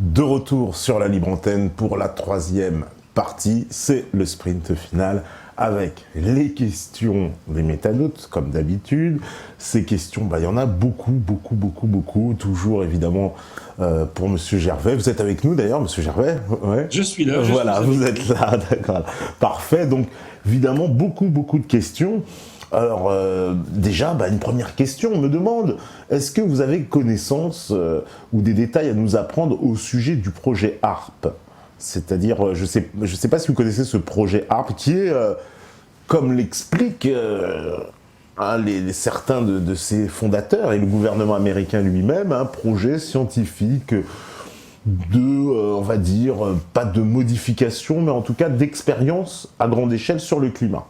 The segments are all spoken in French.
De retour sur la libre antenne pour la troisième partie, c'est le sprint final avec les questions des métanotes, comme d'habitude. Ces questions, il y en a beaucoup, toujours évidemment pour Monsieur Gervais. Vous êtes avec nous d'ailleurs, Monsieur Gervais? Ouais. Je suis là. Voilà, vous êtes là, d'accord. Parfait, donc évidemment beaucoup de questions. Alors déjà, une première question, on me demande, est-ce que vous avez connaissance ou des détails à nous apprendre au sujet du projet HARP? C'est-à-dire, je sais pas si vous connaissez ce projet HARP qui est, comme l'expliquent certains de ses fondateurs et le gouvernement américain lui-même, un projet scientifique on va dire, pas de modification, mais en tout cas d'expérience à grande échelle sur le climat.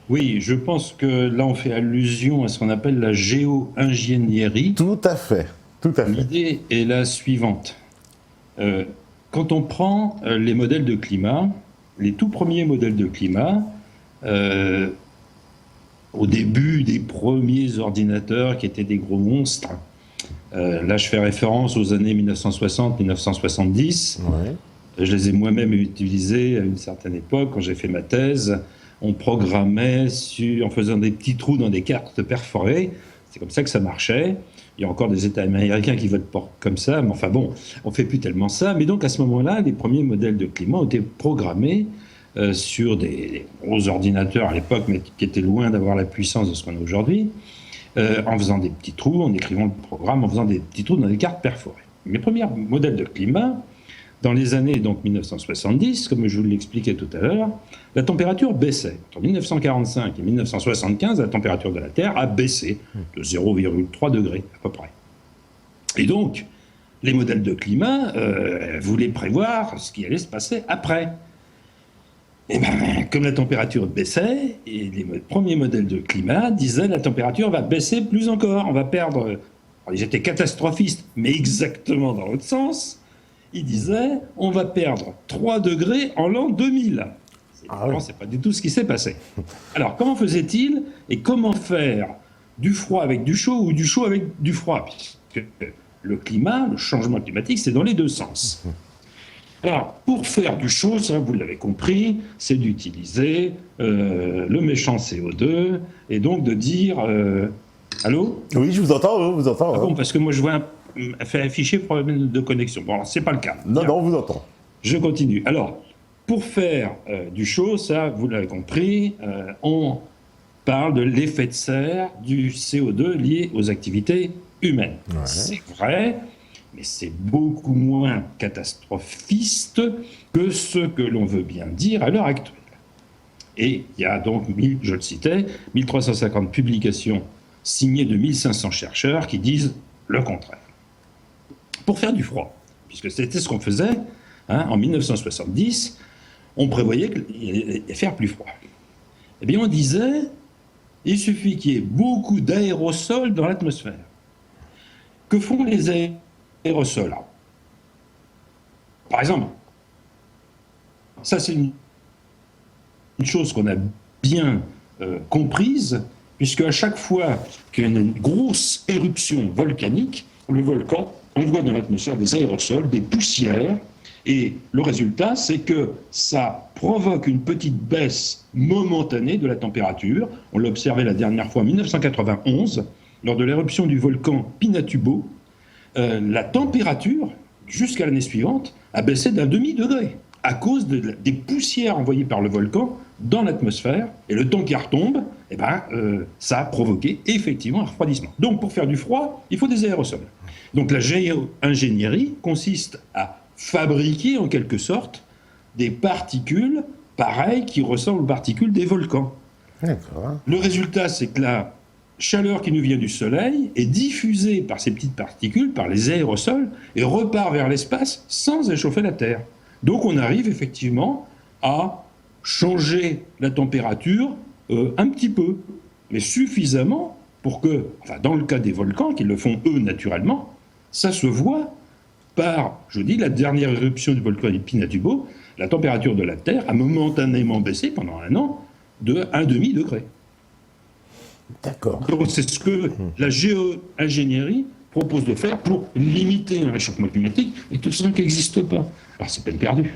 Oui, je pense que là, on fait allusion à ce qu'on appelle la géo-ingénierie. Tout à fait. L'idée est la suivante. Quand on prend les modèles de climat, les tout premiers modèles de climat, au début des premiers ordinateurs qui étaient des gros monstres, là, je fais référence aux années 1960-1970. Ouais. Je les ai moi-même utilisés à une certaine époque, quand j'ai fait ma thèse. On programmait en faisant des petits trous dans des cartes perforées. C'est comme ça que ça marchait. Il y a encore des États américains qui votent comme ça, mais enfin bon, on ne fait plus tellement ça. Mais donc à ce moment-là, les premiers modèles de climat ont été programmés sur des gros ordinateurs à l'époque, mais qui étaient loin d'avoir la puissance de ce qu'on a aujourd'hui, en faisant des petits trous, en écrivant le programme, en faisant des petits trous dans des cartes perforées. Les premiers modèles de climat, dans les années donc 1970, comme je vous l'expliquais tout à l'heure, la température baissait. Entre 1945 et 1975, la température de la Terre a baissé de 0,3 degrés à peu près. Et donc, les modèles de climat voulaient prévoir ce qui allait se passer après. Et comme la température baissait, et les premiers modèles de climat disaient la température va baisser plus encore, on va perdre... Alors, ils étaient catastrophistes, mais exactement dans l'autre sens. Il disait on va perdre 3 degrés en l'an 2000. C'est pas du tout ce qui s'est passé. Alors, comment faisait-il et comment faire du froid avec du chaud ou du chaud avec du froid? Puisque le climat, le changement climatique, c'est dans les deux sens. Alors, pour faire du chaud, ça, vous l'avez compris, c'est d'utiliser le méchant CO2 et donc de dire... Allô? Oui, je vous entends, vous entends. Ah bon, parce que moi, je vois fait afficher problème de connexion. Bon, alors, c'est pas le cas. Non, on vous entend. Je continue. Alors, pour faire du chaud, ça, vous l'avez compris, on parle de l'effet de serre du CO2 lié aux activités humaines. Ouais. C'est vrai, mais c'est beaucoup moins catastrophiste que ce que l'on veut bien dire à l'heure actuelle. Et il y a donc, je le citais, 1350 publications signées de 1500 chercheurs qui disent le contraire. Pour faire du froid, puisque c'était ce qu'on faisait en 1970, on prévoyait qu'il allait faire plus froid. Eh bien, on disait, il suffit qu'il y ait beaucoup d'aérosols dans l'atmosphère. Que font les aérosols? Par exemple, ça c'est une chose qu'on a bien comprise, puisque à chaque fois qu'il y a une grosse éruption volcanique, le volcan envoie dans l'atmosphère des aérosols, des poussières, et le résultat, c'est que ça provoque une petite baisse momentanée de la température. On l'a observé la dernière fois en 1991, lors de l'éruption du volcan Pinatubo. La température, jusqu'à l'année suivante, a baissé d'un demi-degré à cause des poussières envoyées par le volcan dans l'atmosphère. Et le temps qu'il retombe, ça a provoqué effectivement un refroidissement. Donc pour faire du froid, il faut des aérosols. Donc la géo-ingénierie consiste à fabriquer en quelque sorte des particules pareilles qui ressemblent aux particules des volcans. D'accord. Le résultat, c'est que la chaleur qui nous vient du Soleil est diffusée par ces petites particules, par les aérosols, et repart vers l'espace sans échauffer la Terre. Donc on arrive effectivement à changer la température un petit peu, mais suffisamment pour que, dans le cas des volcans, qui le font eux naturellement, ça se voit par, je dis, la dernière éruption du volcan Pinatubo, la température de la Terre a momentanément baissé pendant un an de 1,5 degré. D'accord. Donc c'est ce que la géo-ingénierie propose de faire pour limiter le réchauffement climatique, et tout ça n'existe pas. Alors c'est peine perdue.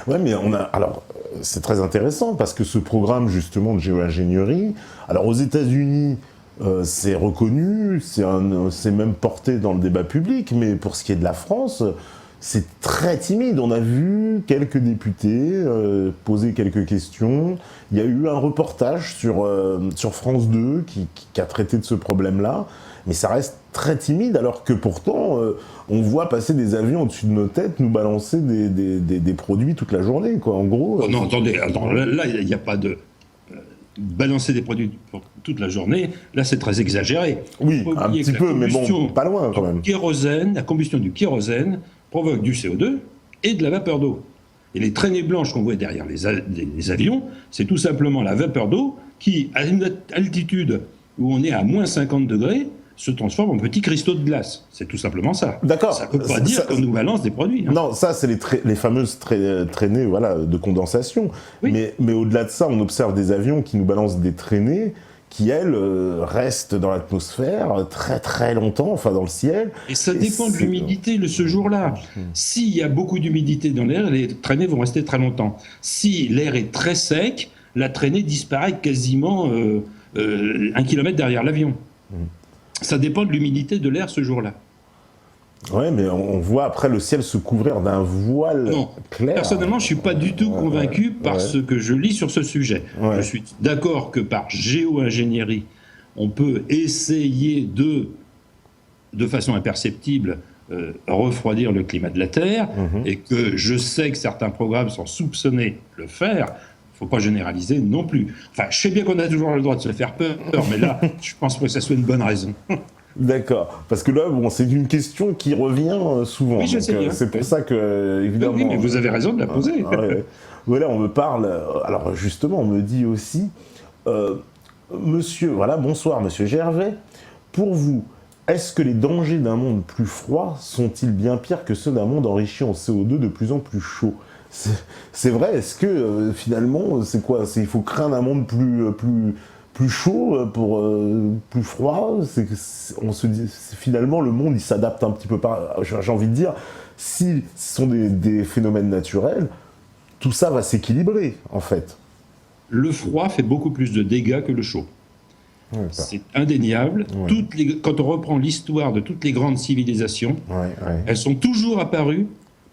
Ouais, mais alors, c'est très intéressant parce que ce programme justement de géo-ingénierie, alors aux États-Unis, c'est reconnu, c'est même porté dans le débat public, mais pour ce qui est de la France, c'est très timide. On a vu quelques députés poser quelques questions. Il y a eu un reportage sur France 2 qui a traité de ce problème-là, mais ça reste très timide, alors que pourtant, on voit passer des avions au-dessus de nos têtes, nous balancer des produits toute la journée, quoi. En gros. Oh non, attendez, là, il n'y a pas de balancer des produits pour toute la journée. Là, c'est très exagéré. Oui, un petit peu, mais bon, pas loin quand même. La combustion du kérosène provoque du CO2 et de la vapeur d'eau. Et les traînées blanches qu'on voit derrière les avions, c'est tout simplement la vapeur d'eau qui, à une altitude où on est à moins 50 degrés, se transforme en petits cristaux de glace. C'est tout simplement ça. D'accord. Ça ne veut pas dire qu'on nous balance des produits. Hein. Non, ça, c'est les fameuses traînées de condensation. Oui. Mais au-delà de ça, on observe des avions qui nous balancent des traînées qui, elles, restent dans l'atmosphère très très longtemps, enfin dans le ciel. Et ça dépend de l'humidité ce jour-là. S'il y a beaucoup d'humidité dans l'air, les traînées vont rester très longtemps. Si l'air est très sec, la traînée disparaît quasiment 1 kilomètre derrière l'avion. Ça dépend de l'humidité de l'air ce jour-là. Oui, mais on voit après le ciel se couvrir d'un voile clair. Personnellement, je ne suis pas du tout convaincu par ce que je lis sur ce sujet. Je suis d'accord que par géo-ingénierie, on peut essayer de façon imperceptible, refroidir le climat de la Terre, et que je sais que certains programmes sont soupçonnés de le faire. Il ne faut pas généraliser non plus. Enfin, je sais bien qu'on a toujours le droit de se faire peur, mais là, je pense pas que ça soit une bonne raison. D'accord. Parce que là, bon, c'est une question qui revient souvent. Oui, je sais bien. C'est pour ça que, évidemment... Oui, mais vous avez raison de la poser. Voilà, on me parle... alors, justement, on me dit aussi... bonsoir, monsieur Gervais. Pour vous, est-ce que les dangers d'un monde plus froid sont-ils bien pires que ceux d'un monde enrichi en CO2 de plus en plus chaud ? C'est vrai, est-ce que finalement, c'est quoi ? Il faut craindre un monde plus chaud, plus froid. On se dit, finalement, le monde, il s'adapte un petit peu j'ai envie de dire, si ce sont des phénomènes naturels, tout ça va s'équilibrer, en fait. Le froid fait beaucoup plus de dégâts que le chaud. C'est indéniable. Quand on reprend l'histoire de toutes les grandes civilisations, elles sont toujours apparues.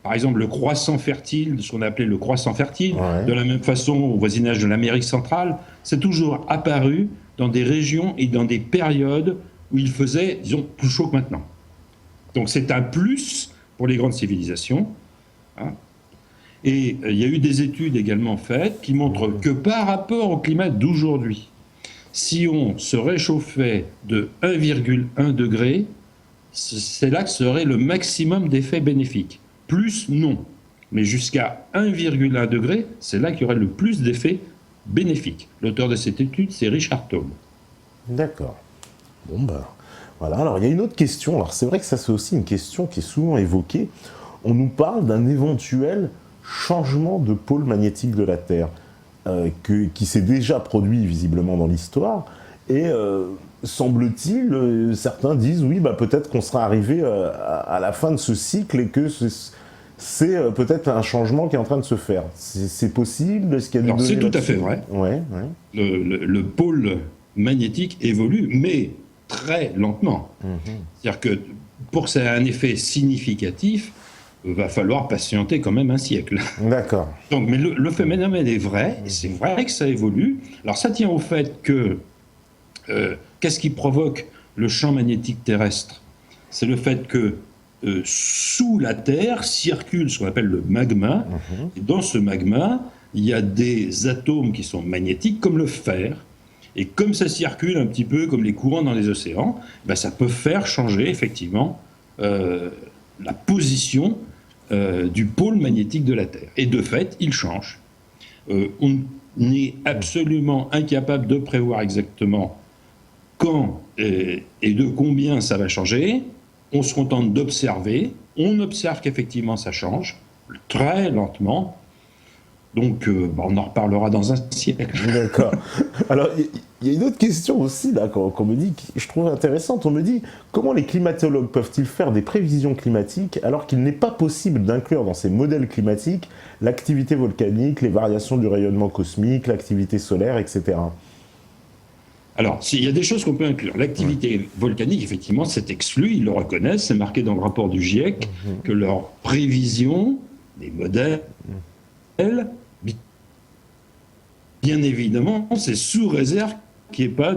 Par exemple, le croissant fertile, ce qu'on a appelé le croissant fertile, de la même façon au voisinage de l'Amérique centrale, c'est toujours apparu dans des régions et dans des périodes où il faisait, disons, plus chaud que maintenant. Donc c'est un plus pour les grandes civilisations. Et il y a eu des études également faites qui montrent que par rapport au climat d'aujourd'hui, si on se réchauffait de 1,1 degré, c'est là que serait le maximum d'effets bénéfiques. Plus, non. Mais jusqu'à 1,1 degré, c'est là qu'il y aurait le plus d'effets bénéfiques. L'auteur de cette étude, c'est Richard Taube. D'accord. Bon, voilà. Alors, il y a une autre question. Alors, c'est vrai que ça, c'est aussi une question qui est souvent évoquée. On nous parle d'un éventuel changement de pôle magnétique de la Terre, qui s'est déjà produit visiblement dans l'histoire. Et semble-t-il, certains disent oui, peut-être qu'on sera arrivé à la fin de ce cycle et que c'est peut-être un changement qui est en train de se faire. C'est possible ? Est-ce qu'il y a c'est tout à fait vrai. Le pôle magnétique évolue, mais très lentement. C'est-à-dire que pour que ça ait un effet significatif, il va falloir patienter quand même un siècle. D'accord. Donc, mais le phénomène est vrai, et c'est vrai que ça évolue. Alors ça tient au fait que qu'est-ce qui provoque le champ magnétique terrestre ? C'est le fait que sous la Terre circule ce qu'on appelle le magma, et dans ce magma, il y a des atomes qui sont magnétiques comme le fer, et comme ça circule un petit peu comme les courants dans les océans, ça peut faire changer effectivement la position du pôle magnétique de la Terre. Et de fait, il change. On est absolument incapable de prévoir exactement quand et de combien ça va changer. On se contente d'observer. On observe qu'effectivement ça change, très lentement. Donc on en reparlera dans un siècle. D'accord. Alors, Il y a une autre question aussi, là, qu'on me dit, que je trouve intéressante. On me dit, comment les climatologues peuvent-ils faire des prévisions climatiques alors qu'il n'est pas possible d'inclure dans ces modèles climatiques l'activité volcanique, les variations du rayonnement cosmique, l'activité solaire, etc. Alors, il y a des choses qu'on peut inclure. L'activité volcanique, effectivement, c'est exclu, ils le reconnaissent, c'est marqué dans le rapport du GIEC que leurs prévisions, les modèles, bien évidemment, c'est sous réserve qu'il n'y ait pas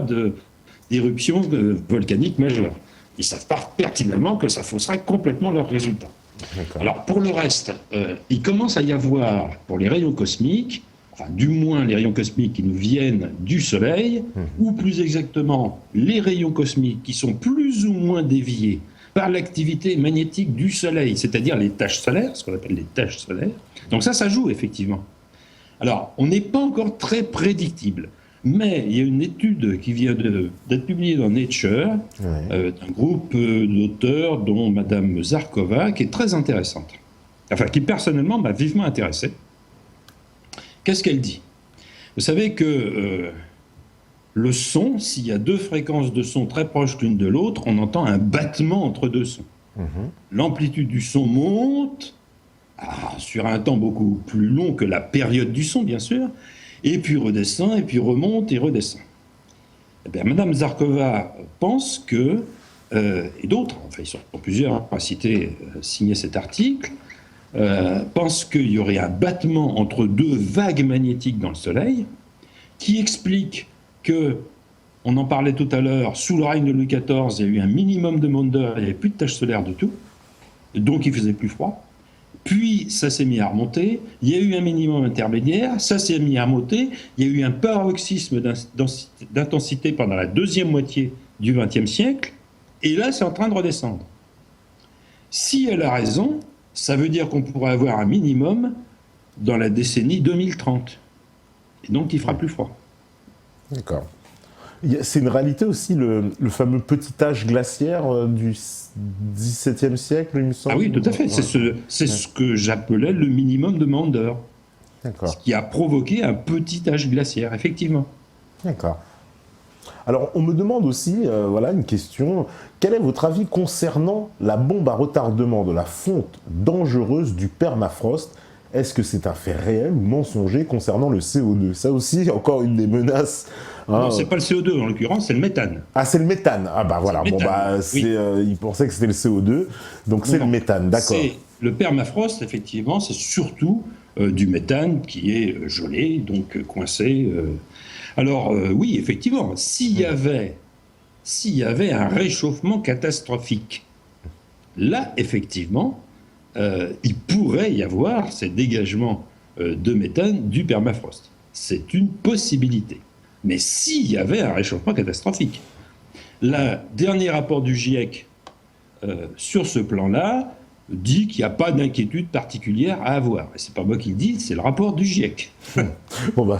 d'éruption volcanique majeure. Ils savent pas pertinemment que ça fausserait complètement leurs résultats. Alors, pour le reste, il commence à y avoir, pour les rayons cosmiques, enfin, du moins les rayons cosmiques qui nous viennent du Soleil, ou plus exactement, les rayons cosmiques qui sont plus ou moins déviés par l'activité magnétique du Soleil, c'est-à-dire les taches solaires, ce qu'on appelle les taches solaires. Donc ça joue, effectivement. Alors, on n'est pas encore très prédictible, mais il y a une étude qui vient d'être publiée dans Nature, d'un groupe d'auteurs, dont Madame Zarkova, qui est très intéressante. Enfin, qui personnellement m'a vivement intéressé. Qu'est-ce qu'elle dit? Vous savez que le son, s'il y a deux fréquences de son très proches l'une de l'autre, on entend un battement entre deux sons. L'amplitude du son monte, sur un temps beaucoup plus long que la période du son, bien sûr, et puis redescend, et puis remonte et redescend. Eh bien, Madame Zarkova pense que, et d'autres, enfin ils sont plusieurs à signer cet article, pense qu'il y aurait un battement entre deux vagues magnétiques dans le Soleil, qui explique que, on en parlait tout à l'heure, sous le règne de Louis XIV, il y a eu un minimum de monde d'heure, il n'y avait plus de taches solaires du tout, donc il faisait plus froid. Puis ça s'est mis à remonter, il y a eu un minimum intermédiaire, ça s'est mis à monter, il y a eu un paroxysme d'intensité pendant la deuxième moitié du XXe siècle, et là c'est en train de redescendre. Si elle a raison, ça veut dire qu'on pourrait avoir un minimum dans la décennie 2030, et donc il fera plus froid. D'accord. C'est une réalité aussi, le fameux petit âge glaciaire du XVIIe siècle, il me semble. Ah oui, tout à fait. C'est ce que j'appelais le minimum de Maunder. D'accord. Ce qui a provoqué un petit âge glaciaire, effectivement. D'accord. Alors, on me demande aussi, voilà, une question. Quel est votre avis concernant la bombe à retardement de la fonte dangereuse du permafrost? Est-ce que c'est un fait réel ou mensonger concernant le CO2? Ça aussi, encore une des menaces. Non, c'est pas le CO2 en l'occurrence, c'est le méthane. Ah, c'est le méthane. Ah bah voilà. Bon bah, il pensait que c'était le CO2, donc c'est le méthane. D'accord. Le permafrost, effectivement, c'est surtout du méthane qui est gelé, donc coincé. Alors oui, effectivement, s'il y avait un réchauffement catastrophique, là, effectivement, il pourrait y avoir ces dégagements de méthane du permafrost. C'est une possibilité. Mais s'il y avait un réchauffement catastrophique, le dernier rapport du GIEC sur ce plan-là dit qu'il n'y a pas d'inquiétude particulière à avoir. Et c'est pas moi qui le dis, c'est le rapport du GIEC. Bon bah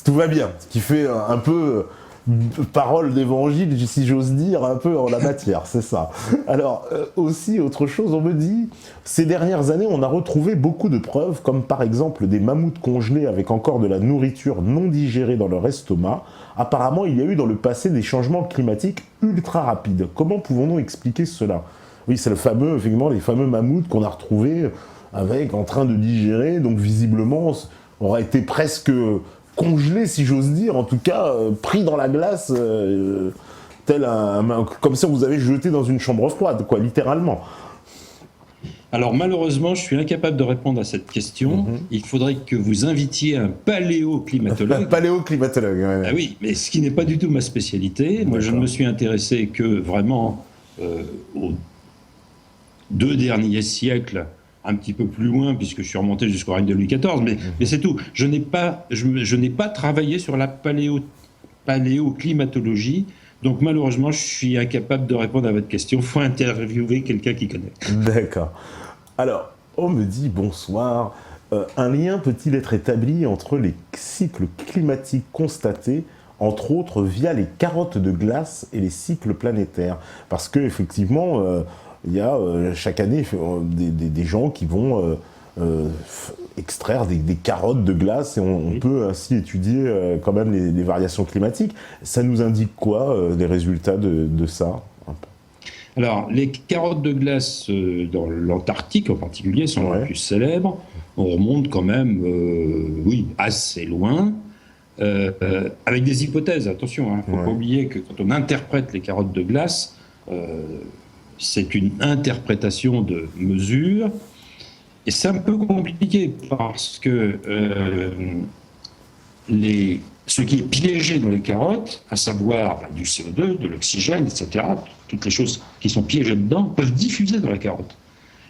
tout va bien, ce qui fait un peu parole d'évangile, si j'ose dire, un peu en la matière, c'est ça. Alors, aussi, autre chose, on me dit, ces dernières années, on a retrouvé beaucoup de preuves, comme par exemple des mammouths congelés avec encore de la nourriture non digérée dans leur estomac. Apparemment, il y a eu dans le passé des changements climatiques ultra rapides. Comment pouvons-nous expliquer cela? Oui, c'est effectivement, les fameux mammouths qu'on a retrouvés en train de digérer, donc visiblement, auraient été presque congelé, si j'ose dire, en tout cas pris dans la glace, comme si on vous avait jeté dans une chambre froide, quoi, littéralement. Alors malheureusement, je suis incapable de répondre à cette question. Il faudrait que vous invitiez un paléoclimatologue. Un paléoclimatologue, ouais. Ah oui, mais ce qui n'est pas du tout ma spécialité. Moi, je ne me suis intéressé que vraiment aux 2 derniers siècles, un petit peu plus loin, puisque je suis remonté jusqu'au règne de Louis XIV, mais c'est tout. Je n'ai pas travaillé sur la paléoclimatologie, donc malheureusement, je suis incapable de répondre à votre question. Il faut interviewer quelqu'un qui connaît. D'accord. Alors, on me dit, bonsoir, un lien peut-il être établi entre les cycles climatiques constatés, entre autres via les carottes de glace et les cycles planétaires? Parce qu'effectivement, il y a chaque année des gens qui vont extraire des carottes de glace et on peut ainsi étudier quand même les variations climatiques. Ça nous indique quoi, les résultats de ça? Alors, les carottes de glace dans l'Antarctique en particulier sont les plus célèbres. On remonte quand même, assez loin, avec des hypothèses, attention, il ne faut pas oublier que quand on interprète les carottes de glace, c'est une interprétation de mesure, et c'est un peu compliqué parce que ce qui est piégé dans les carottes, à savoir du CO2, de l'oxygène, etc., toutes les choses qui sont piégées dedans, peuvent diffuser dans la carotte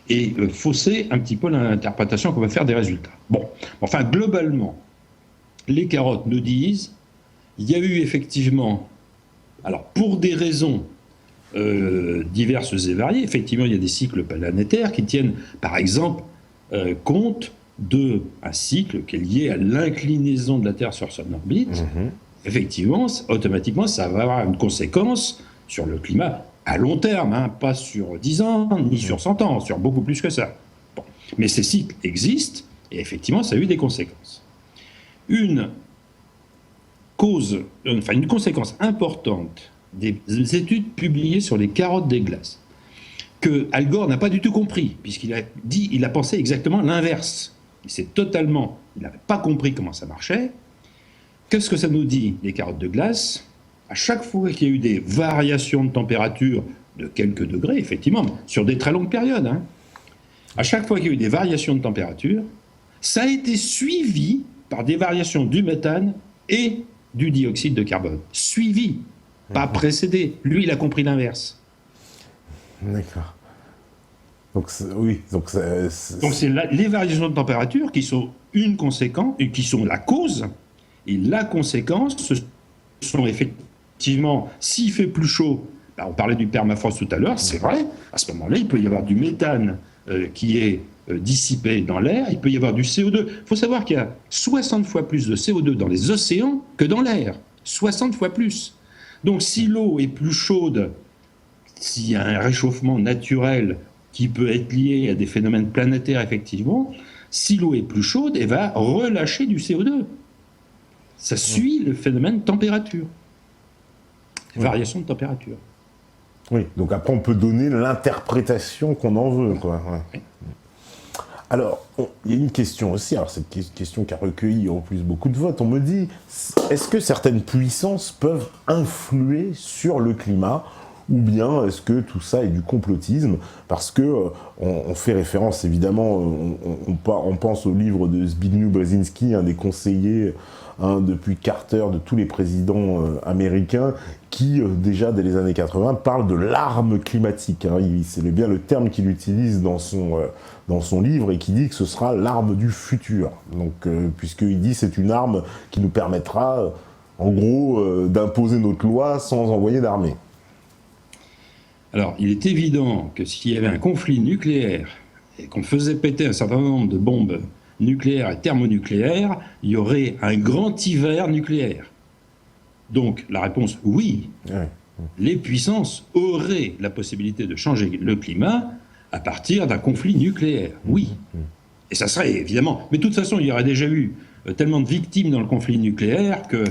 et fausser un petit peu l'interprétation qu'on va faire des résultats. Bon, enfin, globalement, les carottes nous disent, il y a eu effectivement, alors pour des raisons diverses et variées, effectivement, il y a des cycles planétaires qui tiennent, par exemple, compte d'un cycle qui est lié à l'inclinaison de la Terre sur son orbite. Effectivement, automatiquement, ça va avoir une conséquence sur le climat à long terme, pas sur 10 ans, ni sur 100 ans, sur beaucoup plus que ça. Bon. Mais ces cycles existent, et effectivement, ça a eu des conséquences. Une conséquence importante des études publiées sur les carottes des glaces, que Al Gore n'a pas du tout compris, il a pensé exactement l'inverse. Il n'avait pas compris comment ça marchait. Qu'est-ce que ça nous dit, les carottes de glace? À chaque fois qu'il y a eu des variations de température de quelques degrés, effectivement, sur des très longues périodes, à chaque fois qu'il y a eu des variations de température, ça a été suivi par des variations du méthane et du dioxyde de carbone. Suivi, pas précédé. Lui, il a compris l'inverse. D'accord. Donc c'est les variations de température qui sont qui sont la cause, et la conséquence, ce sont effectivement, s'il fait plus chaud, on parlait du permafrost tout à l'heure, c'est vrai, à ce moment-là, il peut y avoir du méthane qui est dissipé dans l'air, il peut y avoir du CO2. Il faut savoir qu'il y a 60 fois plus de CO2 dans les océans que dans l'air. 60 fois plus. Donc si l'eau est plus chaude, s'il y a un réchauffement naturel qui peut être lié à des phénomènes planétaires, effectivement, si l'eau est plus chaude, elle va relâcher du CO2. Ça suit le phénomène de température. Variation de température. Oui, donc après on peut donner l'interprétation qu'on en veut, quoi. Oui. Alors, il y a une question aussi, alors cette question qui a recueilli en plus beaucoup de votes, on me dit, est-ce que certaines puissances peuvent influer sur le climat, ou bien est-ce que tout ça est du complotisme? Parce que on fait référence, évidemment, on pense au livre de Zbigniew Brzezinski, un des conseillers depuis Carter, de tous les présidents américains, qui, déjà dès les années 80, parle de l'arme climatique. C'est bien le terme qu'il utilise dans son livre, et qui dit que ce sera l'arme du futur. Donc, puisqu'il dit que c'est une arme qui nous permettra, en gros, d'imposer notre loi sans envoyer d'armée. Alors, il est évident que s'il y avait un conflit nucléaire et qu'on faisait péter un certain nombre de bombes nucléaires et thermonucléaires, il y aurait un grand hiver nucléaire. Donc, la réponse, oui. Les puissances auraient la possibilité de changer le climat à partir d'un conflit nucléaire. Oui. Et ça serait évidemment... Mais de toute façon, il y aurait déjà eu tellement de victimes dans le conflit nucléaire que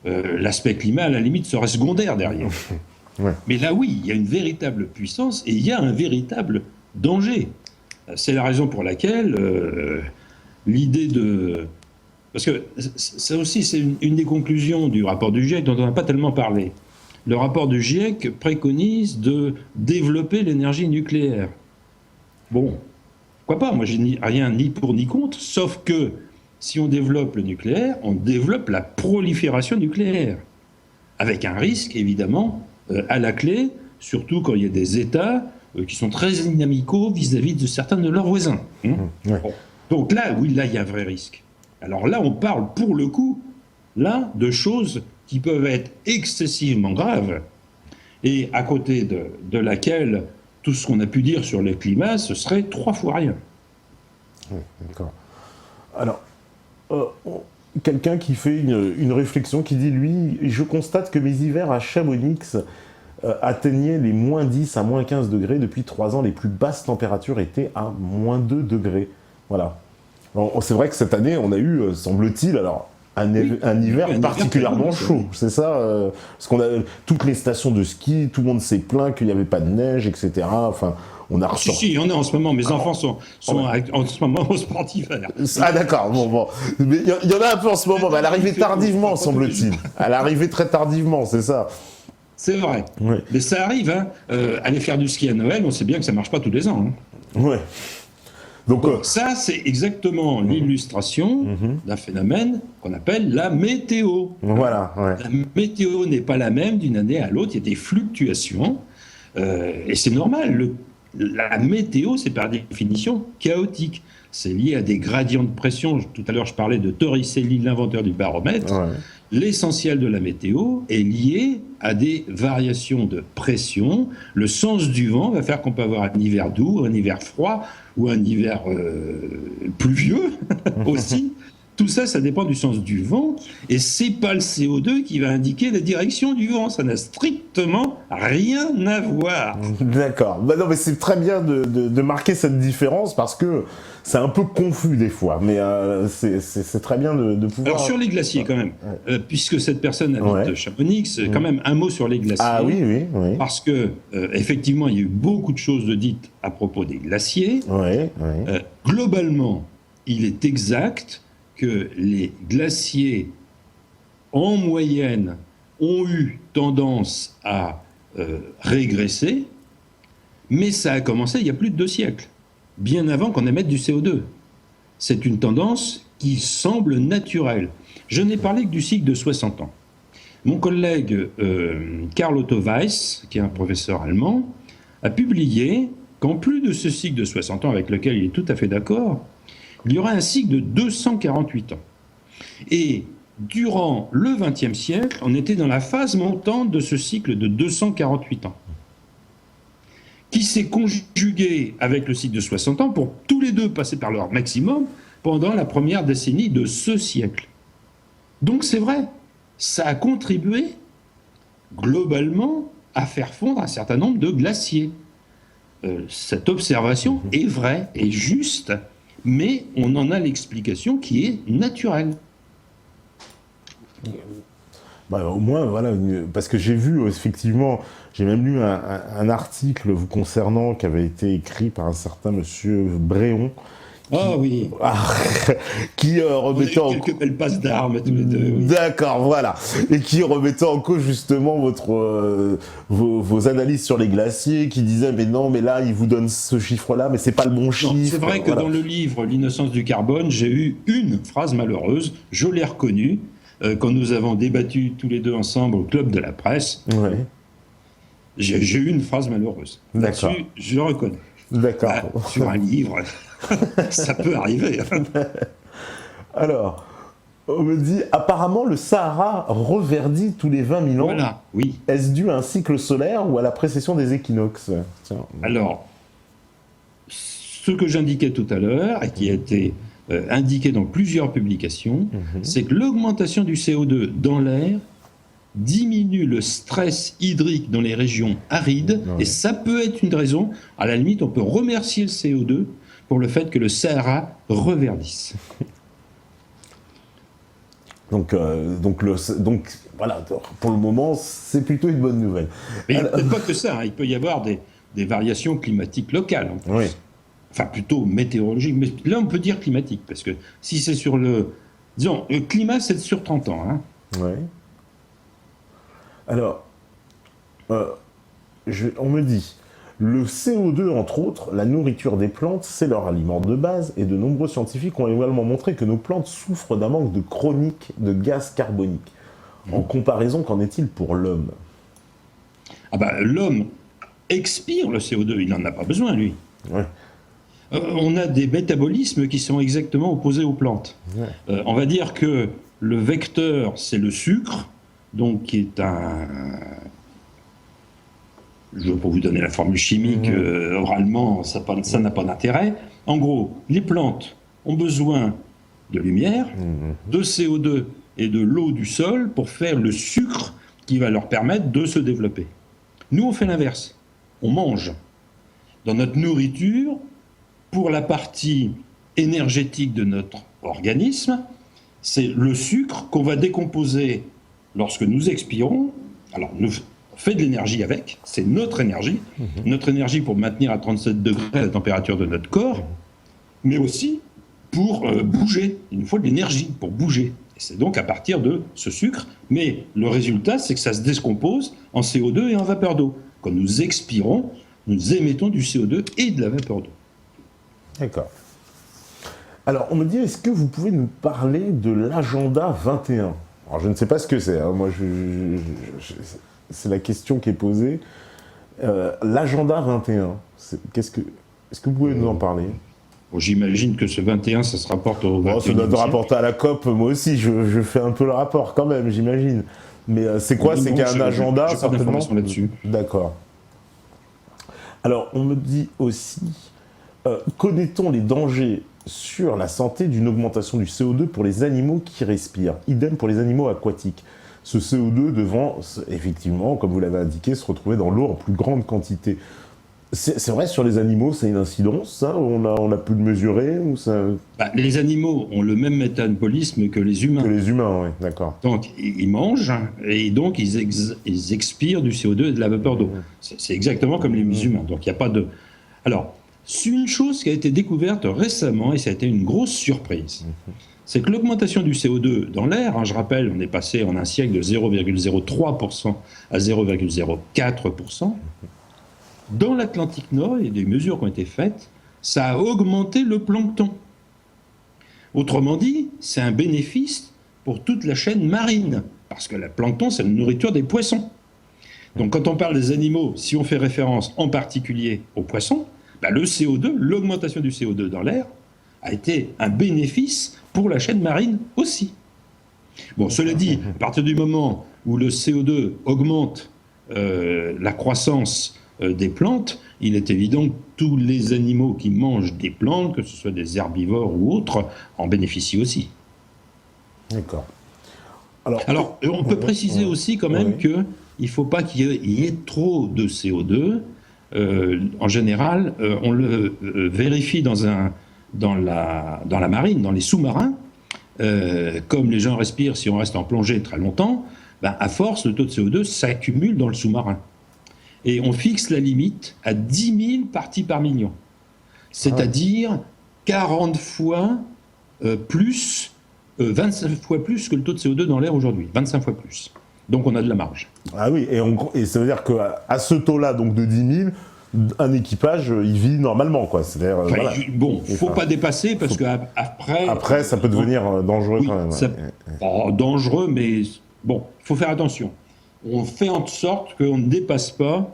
l'aspect climat, à la limite, serait secondaire derrière. Mais là, oui, il y a une véritable puissance et il y a un véritable danger. C'est la raison pour laquelle l'idée de... Parce que ça aussi, c'est une des conclusions du rapport du GIEC dont on n'a pas tellement parlé. Le rapport du GIEC préconise de développer l'énergie nucléaire. Bon, pourquoi pas? Moi, j'ai rien ni pour ni contre, sauf que si on développe le nucléaire, on développe la prolifération nucléaire. Avec un risque, évidemment, à la clé, surtout quand il y a des États qui sont très inamicaux vis-à-vis de certains de leurs voisins. Bon. Donc là, oui, là, il y a un vrai risque. Alors là, on parle, pour le coup, là, de choses qui peuvent être excessivement graves, et à côté de laquelle tout ce qu'on a pu dire sur le climat, ce serait 3 fois rien. D'accord. Alors, quelqu'un qui fait une réflexion, qui dit, lui, je constate que mes hivers à Chamonix atteignaient les moins 10 à moins 15 degrés. Depuis 3 ans, les plus basses températures étaient à moins 2 degrés. Voilà. C'est vrai que cette année, on a eu, semble-t-il, alors un hiver particulièrement chaud, c'est ça, parce qu'on a toutes les stations de ski, tout le monde s'est plaint qu'il n'y avait pas de neige, etc. Enfin, on a Si, il y en a en ce moment. Mes enfants sont en ce moment au sport hiver. Ah d'accord, bon. Mais il y en a un peu en ce moment, mais elle arrivait tardivement, semble-t-il. Elle arrivait très tardivement, c'est ça. C'est vrai. Oui. Mais ça arrive, hein. Aller faire du ski à Noël, on sait bien que ça ne marche pas tous les ans. Hein. Ouais. Donc, ça, c'est exactement l'illustration d'un phénomène qu'on appelle la météo. Voilà. Ouais. La météo n'est pas la même d'une année à l'autre, il y a des fluctuations, et c'est normal. La météo, c'est par définition chaotique. C'est lié à des gradients de pression. Tout à l'heure, je parlais de Torricelli, l'inventeur du baromètre. Ouais. L'essentiel de la météo est lié à des variations de pression. Le sens du vent va faire qu'on peut avoir un hiver doux, un hiver froid ou un hiver pluvieux aussi. Tout ça, ça dépend du sens du vent, et c'est pas le CO2 qui va indiquer la direction du vent. Ça n'a strictement rien à voir. D'accord. Bah non, mais c'est très bien de marquer cette différence parce que c'est un peu confus des fois, mais c'est très bien de pouvoir. Alors sur les glaciers quand même, puisque cette personne habite Chamonix, quand même un mot sur les glaciers. Ah oui. Parce que effectivement, il y a eu beaucoup de choses dites à propos des glaciers. Oui. Globalement, il est exact que les glaciers, en moyenne, ont eu tendance à régresser, mais ça a commencé il y a plus de 2 siècles, bien avant qu'on émette du CO2. C'est une tendance qui semble naturelle. Je n'ai parlé que du cycle de 60 ans. Mon collègue Karl Otto Weiss, qui est un professeur allemand, a publié qu'en plus de ce cycle de 60 ans avec lequel il est tout à fait d'accord, il y aura un cycle de 248 ans. Et durant le XXe siècle, on était dans la phase montante de ce cycle de 248 ans, qui s'est conjugué avec le cycle de 60 ans pour tous les deux passer par leur maximum pendant la première décennie de ce siècle. Donc c'est vrai, ça a contribué globalement à faire fondre un certain nombre de glaciers. Cette observation est vraie et juste, mais on en a l'explication qui est naturelle. Bah, au moins, voilà, parce que j'ai vu, effectivement, j'ai même lu un article vous concernant qui avait été écrit par un certain monsieur Bréon. Qui remettait en cause quelques belles passes d'armes tous les deux. Oui. D'accord, voilà, et qui remettait en cause justement vos analyses sur les glaciers, qui disait mais non, mais là il vous donne ce chiffre-là, mais c'est pas le bon chiffre. C'est vrai que dans le livre L'innocence du carbone, j'ai eu une phrase malheureuse, je l'ai reconnue quand nous avons débattu tous les deux ensemble au club de la presse. Ouais. J'ai eu une phrase malheureuse. D'accord. Là-dessus, je le reconnais. D'accord. Sur un livre, ça peut arriver. Alors, on me dit, apparemment le Sahara reverdit tous les 20 000 ans. Voilà, oui. Est-ce dû à un cycle solaire ou à la précession des équinoxes ? Tiens. Alors, ce que j'indiquais tout à l'heure, et qui a été indiqué dans plusieurs publications, c'est que l'augmentation du CO2 dans l'air diminue le stress hydrique dans les régions arides, et ça peut être une raison. À la limite, on peut remercier le CO2 pour le fait que le Sahara reverdisse. Donc voilà, pour le moment, c'est plutôt une bonne nouvelle. Mais il n'y a peut-être pas que ça, hein. Il peut y avoir des variations climatiques locales en plus. Oui. Enfin, plutôt météorologiques, mais là on peut dire climatique, parce que si c'est sur le... Disons, le climat c'est sur 30 ans. Hein. Oui. Alors, on me dit, le CO2, entre autres, la nourriture des plantes, c'est leur aliment de base, et de nombreux scientifiques ont également montré que nos plantes souffrent d'un manque chronique de gaz carbonique. En comparaison, qu'en est-il pour l'homme ? Ah bah, l'homme expire le CO2, il n'en a pas besoin, lui. Ouais. On a des métabolismes qui sont exactement opposés aux plantes. Ouais. On va dire que le vecteur, c'est le sucre, donc qui est un... Je ne vais pas vous donner la formule chimique oralement, ça n'a pas d'intérêt. En gros, les plantes ont besoin de lumière, de CO2 et de l'eau du sol pour faire le sucre qui va leur permettre de se développer. Nous, on fait l'inverse. On mange. Dans notre nourriture, pour la partie énergétique de notre organisme, c'est le sucre qu'on va décomposer lorsque nous expirons. Alors, on fait de l'énergie avec, c'est notre énergie pour maintenir à 37 degrés la température de notre corps, mais aussi pour bouger. Il nous faut de l'énergie pour bouger. Et c'est donc à partir de ce sucre, mais le résultat, c'est que ça se décompose en CO2 et en vapeur d'eau. Quand nous expirons, nous émettons du CO2 et de la vapeur d'eau. D'accord. Alors, on me dit, est-ce que vous pouvez nous parler de l'agenda 21 ? Alors, je ne sais pas ce que c'est. Hein. Moi, c'est la question qui est posée. L'agenda 21, est-ce que vous pouvez nous en parler ? Bon, j'imagine que ce 21, ça se rapporte au 21e ça doit se siècle. rapporter à la COP. Moi aussi, je fais un peu le rapport quand même, j'imagine. Mais c'est quoi ? C'est qu'il y a un agenda, j'ai pas d'informations là-dessus. D'accord. Alors, on me dit aussi, connaît-on les dangers sur la santé d'une augmentation du CO2 pour les animaux qui respirent ? Idem pour les animaux aquatiques. Ce CO2 devant, effectivement, comme vous l'avez indiqué, se retrouver dans l'eau en plus grande quantité. C'est vrai, sur les animaux, c'est une incidence, ça ? On a pu le mesurer ou ça... Les animaux ont le même métabolisme que les humains. Que les humains, oui, d'accord. Donc, ils mangent et donc ils expirent du CO2 et de la vapeur d'eau. C'est exactement comme les humains. Donc, il n'y a pas de... Alors, c'est une chose qui a été découverte récemment et ça a été une grosse surprise. C'est que l'augmentation du CO2 dans l'air, je rappelle, on est passé en un siècle de 0,03% à 0,04%. Dans l'Atlantique Nord, il y a des mesures qui ont été faites, ça a augmenté le plancton. Autrement dit, c'est un bénéfice pour toute la chaîne marine, parce que le plancton, c'est la nourriture des poissons. Donc quand on parle des animaux, si on fait référence en particulier aux poissons, le CO2, l'augmentation du CO2 dans l'air, a été un bénéfice pour la chaîne marine aussi. Bon, cela dit, à partir du moment où le CO2 augmente la croissance des plantes, il est évident que tous les animaux qui mangent des plantes, que ce soit des herbivores ou autres, en bénéficient aussi. D'accord. Alors on peut préciser aussi quand même qu'il ne faut pas qu'il y ait trop de CO2. En général, on le vérifie dans la marine, dans les sous-marins. Comme les gens respirent si on reste en plongée très longtemps, à force, le taux de CO2 s'accumule dans le sous-marin. Et on fixe la limite à 10 000 parties par million. C'est-à-dire 40 fois plus, 25 fois plus que le taux de CO2 dans l'air aujourd'hui. 25 fois plus. Donc on a de la marge. Ah oui, et ça veut dire qu'à ce taux-là, donc de 10 000, un équipage, il vit normalement, quoi. C'est-à-dire, voilà. Bon, il ne faut pas dépasser, parce qu'après... Après, ça peut devenir dangereux quand même. Dangereux, mais bon, il faut faire attention. On fait en sorte qu'on ne dépasse pas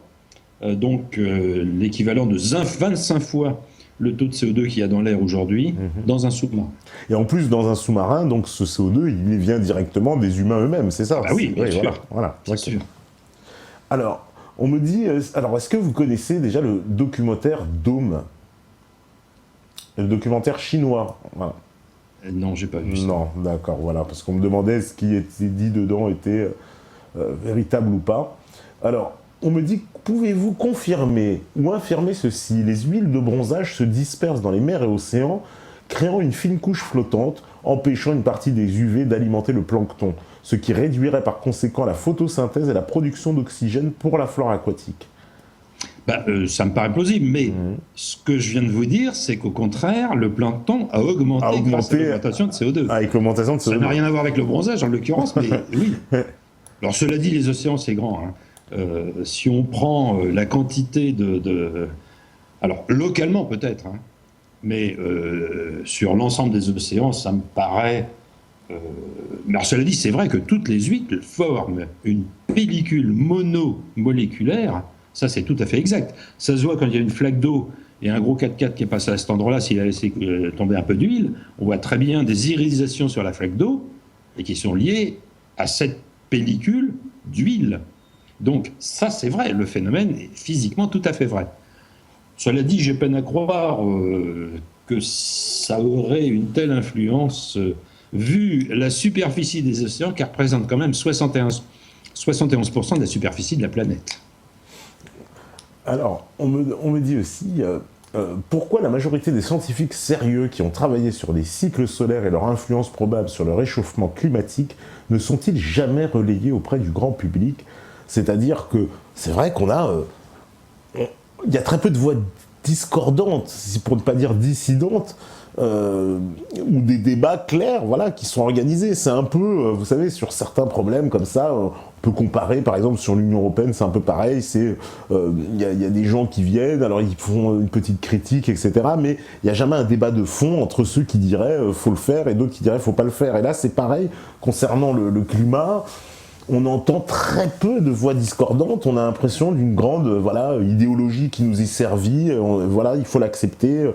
l'équivalent de 25 fois le taux de CO2 qu'il y a dans l'air aujourd'hui dans un sous-marin. Et en plus, dans un sous-marin, donc ce CO2, il vient directement des humains eux-mêmes, c'est ça ? Oui, bien sûr. Voilà. C'est sûr. Alors, on me dit... est-ce que vous connaissez déjà le documentaire Dôme ? Le documentaire chinois, voilà. Non, j'ai pas vu ça. Non, d'accord, voilà, parce qu'on me demandait ce qui était dit dedans était véritable ou pas. Alors, on me dit, pouvez-vous confirmer ou infirmer ceci ? Les huiles de bronzage se dispersent dans les mers et océans, créant une fine couche flottante, empêchant une partie des UV d'alimenter le plancton, ce qui réduirait par conséquent la photosynthèse et la production d'oxygène pour la flore aquatique. Ça me paraît plausible, mais ce que je viens de vous dire, c'est qu'au contraire, le plancton a augmenté grâce à l'augmentation de CO2. Avec l'augmentation de CO2. Ça n'a rien à voir avec le bronzage, en l'occurrence, mais oui. Alors, cela dit, les océans, c'est grand. Si on prend la quantité alors, localement peut-être, mais sur l'ensemble des océans, ça me paraît... mais alors, cela dit, c'est vrai que toutes les huîtres forment une pellicule monomoléculaire. Ça, c'est tout à fait exact. Ça se voit quand il y a une flaque d'eau et un gros 4x4 qui est passé à cet endroit-là, s'il a laissé tomber un peu d'huile, on voit très bien des irisations sur la flaque d'eau et qui sont liées à cette pellicule d'huile. Donc ça, c'est vrai, le phénomène est physiquement tout à fait vrai. Cela dit, j'ai peine à croire que ça aurait une telle influence, vu la superficie des océans, qui représente quand même 71% de la superficie de la planète. Alors, on me dit aussi, Pourquoi la majorité des scientifiques sérieux qui ont travaillé sur les cycles solaires et leur influence probable sur le réchauffement climatique ne sont-ils jamais relayés auprès du grand public? C'est-à-dire que c'est vrai qu'on a... il y a très peu de voix discordantes, pour ne pas dire dissidentes, ou des débats clairs, voilà, qui sont organisés. C'est un peu, vous savez, sur certains problèmes comme ça, on peut comparer, par exemple, sur l'Union européenne, c'est un peu pareil, c'est, il y a des gens qui viennent, alors ils font une petite critique, etc., mais il n'y a jamais un débat de fond entre ceux qui diraient faut le faire et d'autres qui diraient faut pas le faire. Et là, c'est pareil, concernant le climat, on entend très peu de voix discordantes, on a l'impression d'une grande idéologie qui nous est servie, voilà, il faut l'accepter,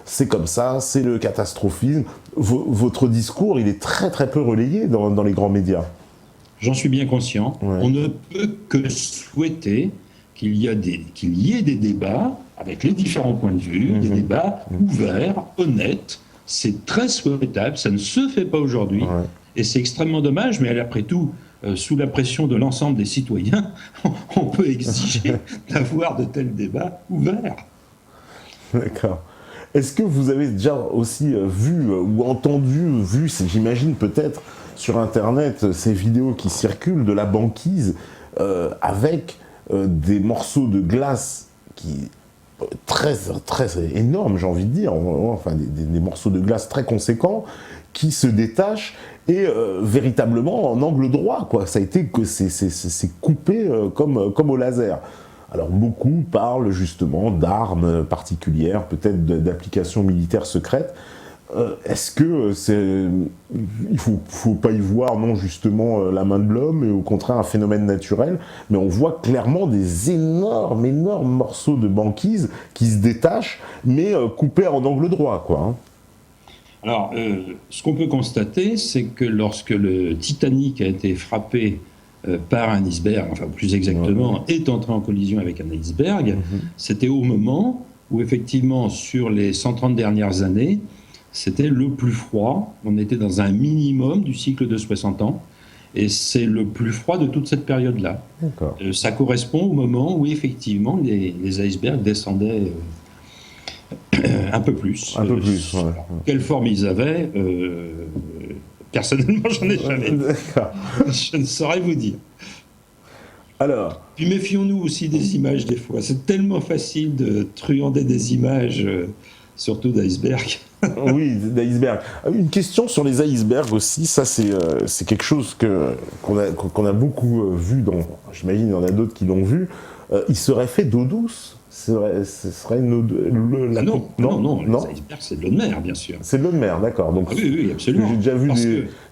c'est comme ça, c'est le catastrophisme. Votre discours, il est très très peu relayé dans les grands médias. J'en suis bien conscient. Ouais. On ne peut que souhaiter qu'il y ait des débats avec les différents points de vue, des débats ouverts, honnêtes. C'est très souhaitable, ça ne se fait pas aujourd'hui, et c'est extrêmement dommage, mais après tout, sous la pression de l'ensemble des citoyens, on peut exiger d'avoir de tels débats ouverts. D'accord. Est-ce que vous avez déjà aussi vu ou entendu, j'imagine peut-être sur Internet, ces vidéos qui circulent de la banquise avec des morceaux de glace qui très énormes, j'ai envie de dire, enfin des morceaux de glace très conséquents qui se détachent et véritablement en angle droit, quoi. Ça a été que c'est coupé comme au laser. Alors beaucoup parlent justement d'armes particulières, peut-être d'applications militaires secrètes. Est-ce que il faut pas y voir non justement la main de l'homme, et au contraire un phénomène naturel, mais on voit clairement des énormes morceaux de banquise qui se détachent, mais coupés en angle droit, quoi. Hein. Alors, ce qu'on peut constater, c'est que lorsque le Titanic a été frappé par un iceberg, enfin plus exactement, est entré en collision avec un iceberg, c'était au moment où effectivement, sur les 130 dernières années, c'était le plus froid. On était dans un minimum du cycle de 60 ans, et c'est le plus froid de toute cette période-là. Ça correspond au moment où effectivement les icebergs descendaient un peu plus. Un peu plus, ouais. Quelle forme ils avaient personnellement, j'en ai jamais vu. Je ne saurais vous dire. Alors. Puis méfions-nous aussi des images des fois. C'est tellement facile de truander des images, surtout d'icebergs. Oui, d'icebergs. Une question sur les icebergs aussi, ça c'est quelque chose qu'on a beaucoup vu, j'imagine il y en a d'autres qui l'ont vu. Il serait fait d'eau douce. Ce serait une eau non, les icebergs, c'est de l'eau de mer, bien sûr. C'est de l'eau de mer, d'accord. Donc, oui, absolument. J'ai déjà vu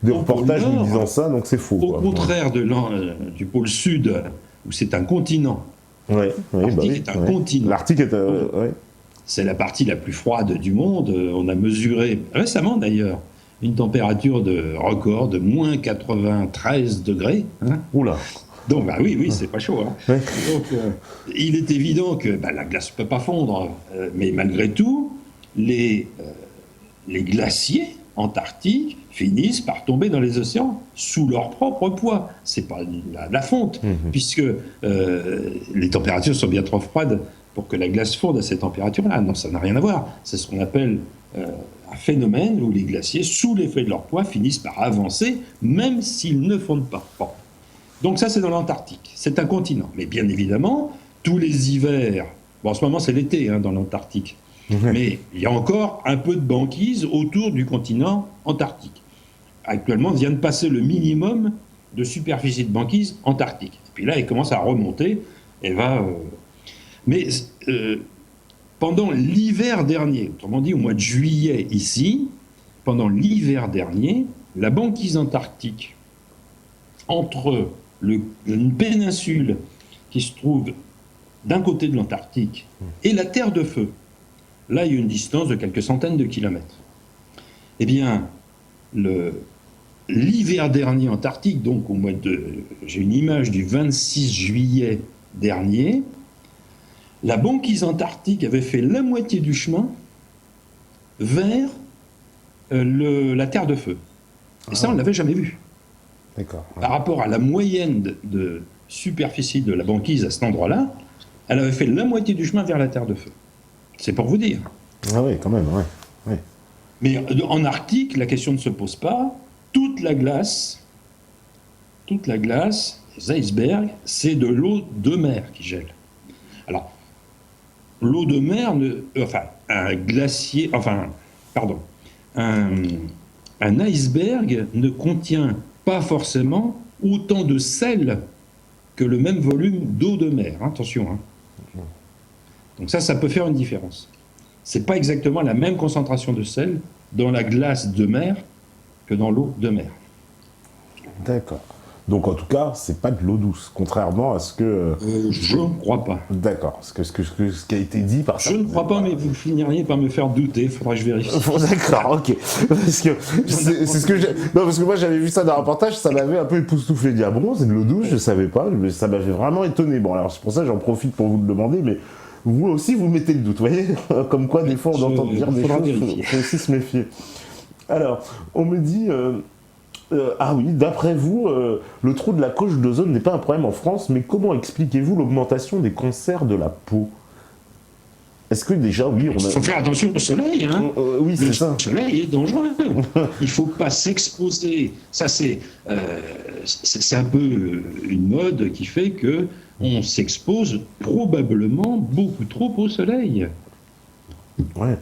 des reportages nous disant ça, donc c'est faux. Au contraire du pôle sud, où c'est un continent. L'Arctique est un continent. L'Arctique est c'est la partie la plus froide du monde. On a mesuré, récemment d'ailleurs, une température de record de moins 93 degrés. Oula. Donc, oui, c'est pas chaud. Hein. Ouais. Donc, il est évident que la glace ne peut pas fondre, mais malgré tout, les glaciers antarctiques finissent par tomber dans les océans sous leur propre poids. C'est pas la fonte, puisque les températures sont bien trop froides pour que la glace fonde à ces températures-là. Non, ça n'a rien à voir. C'est ce qu'on appelle un phénomène où les glaciers, sous l'effet de leur poids, finissent par avancer, même s'ils ne fondent pas. Bon. Donc ça, c'est dans l'Antarctique. C'est un continent. Mais bien évidemment, tous les hivers... Bon, en ce moment, c'est l'été dans l'Antarctique. Mais il y a encore un peu de banquise autour du continent antarctique. Actuellement, vient de passer le minimum de superficie de banquise antarctique. Et puis là, elle commence à remonter. Elle va... Mais pendant l'hiver dernier, autrement dit au mois de juillet ici, pendant l'hiver dernier, la banquise antarctique entre une péninsule qui se trouve d'un côté de l'Antarctique et la Terre de Feu, là il y a une distance de quelques centaines de kilomètres. Eh bien, l'hiver dernier antarctique, donc j'ai une image du 26 juillet dernier, la banquise antarctique avait fait la moitié du chemin vers la Terre de Feu. Et ça, on ne l'avait jamais vu. D'accord. Par rapport à la moyenne de superficie de la banquise à cet endroit-là, elle avait fait la moitié du chemin vers la Terre de Feu. C'est pour vous dire. Ah oui, quand même, ouais. Ouais. Mais en Arctique, la question ne se pose pas. Toute la glace, les icebergs, c'est de l'eau de mer qui gèle. Alors, l'eau de mer, un glacier, un iceberg ne contient pas forcément autant de sel que le même volume d'eau de mer. Attention. Donc ça peut faire une différence. C'est pas exactement la même concentration de sel dans la glace de mer que dans l'eau de mer. D'accord. Donc en tout cas, c'est pas de l'eau douce, contrairement à ce que... Je ne crois pas. D'accord, ce qui a été dit par ça. Je ne crois pas, mais vous finiriez par me faire douter, il faudra que je vérifie. D'accord, ok. Parce que c'est ce que non, parce que moi j'avais vu ça dans un reportage, ça m'avait un peu époustouflé. Dit, ah bon, c'est de l'eau douce, je savais pas, mais ça m'avait vraiment étonné. Bon, alors c'est pour ça que j'en profite pour vous le demander, mais vous aussi vous mettez le doute, vous voyez. Comme quoi, des fois, on entend dire des choses, il faut aussi se méfier. Alors, on me dit... ah oui, d'après vous, le trou de la couche d'ozone n'est pas un problème en France, mais comment expliquez-vous l'augmentation des cancers de la peau? Est-ce que déjà, oui, on a... Il faut faire attention au soleil, hein. Oui, c'est ça. Le soleil est dangereux. Il ne faut pas s'exposer. Ça, c'est un peu une mode qui fait que on s'expose probablement beaucoup trop au soleil. Ouais.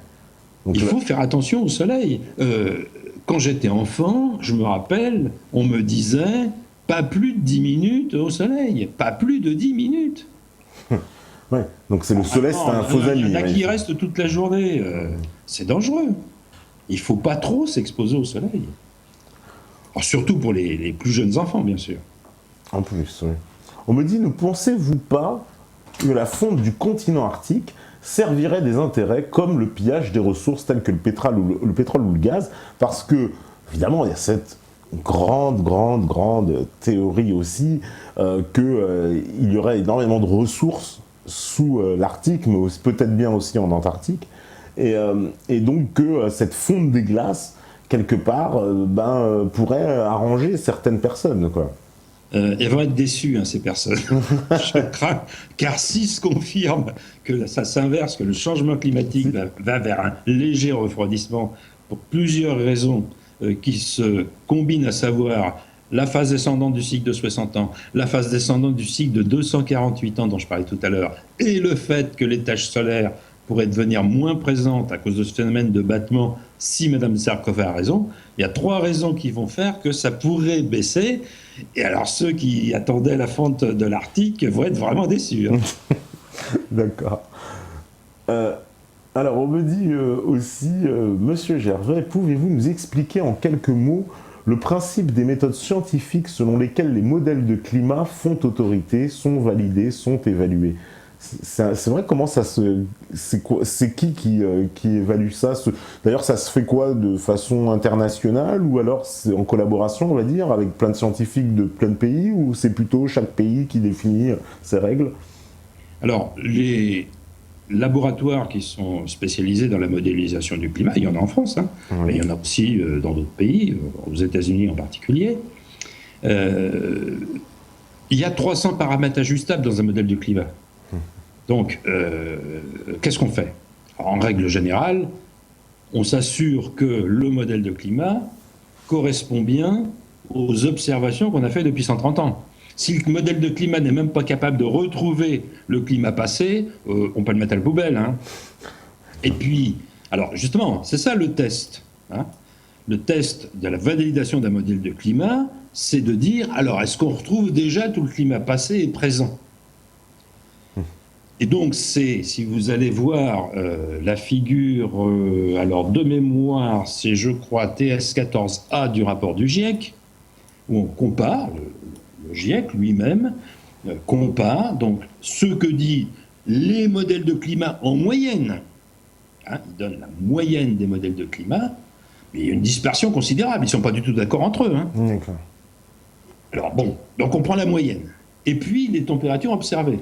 Donc, Il faut faire attention au soleil. Quand j'étais enfant, je me rappelle, on me disait pas plus de 10 minutes au soleil, pas plus de 10 minutes. Ouais, donc c'est le soleil, c'est un faux ami. Il y en a qui restent toute la journée. C'est dangereux. Il ne faut pas trop s'exposer au soleil. Alors, surtout pour les plus jeunes enfants, bien sûr. En plus, oui. On me dit, ne pensez-vous pas que la fonte du continent arctique servirait des intérêts comme le pillage des ressources telles que le pétrole ou le gaz? Parce que, évidemment, il y a cette grande théorie aussi qu'il y aurait énormément de ressources sous l'Arctique, mais peut-être bien aussi en Antarctique, et donc que cette fonte des glaces, quelque part, pourrait arranger certaines personnes, quoi. Elles vont être déçues, hein, ces personnes. Je crains, car s'ils se confirment que ça s'inverse, que le changement climatique va vers un léger refroidissement pour plusieurs raisons qui se combinent, à savoir la phase descendante du cycle de 60 ans, la phase descendante du cycle de 248 ans dont je parlais tout à l'heure, et le fait que les taches solaires pourraient devenir moins présentes à cause de ce phénomène de battement, si Mme Sarkova a raison, il y a 3 raisons qui vont faire que ça pourrait baisser. Et alors ceux qui attendaient la fonte de l'Arctique vont être vraiment déçus. Hein. D'accord. Alors on me dit aussi, Monsieur Gervais, pouvez-vous nous expliquer en quelques mots le principe des méthodes scientifiques selon lesquelles les modèles de climat font autorité, sont validés, sont évalués? C'est vrai, comment ça se... C'est qui évalue ça? D'ailleurs, ça se fait quoi, de façon internationale, ou alors c'est en collaboration, on va dire, avec plein de scientifiques de plein de pays, ou c'est plutôt chaque pays qui définit ses règles? Alors, les laboratoires qui sont spécialisés dans la modélisation du climat, il y en a en France, hein, oui. Mais il y en a aussi dans d'autres pays, aux États-Unis en particulier. Il y a 300 paramètres ajustables dans un modèle du climat. Donc, qu'est-ce qu'on fait? Alors, en règle générale, on s'assure que le modèle de climat correspond bien aux observations qu'on a faites depuis 130 ans. Si le modèle de climat n'est même pas capable de retrouver le climat passé, on peut le mettre à la poubelle. Hein. Et puis, alors justement, c'est ça le test. Hein. Le test de la validation d'un modèle de climat, c'est de dire, alors, est-ce qu'on retrouve déjà tout le climat passé et présent? Et donc, si vous allez voir la figure, alors de mémoire, c'est je crois TS14A du rapport du GIEC, où on compare, le GIEC lui-même compare donc ce que disent les modèles de climat en moyenne. Hein, il donne la moyenne des modèles de climat, mais il y a une dispersion considérable, ils ne sont pas du tout d'accord entre eux. Hein. D'accord. Alors bon, donc on prend la moyenne. Et puis les températures observées.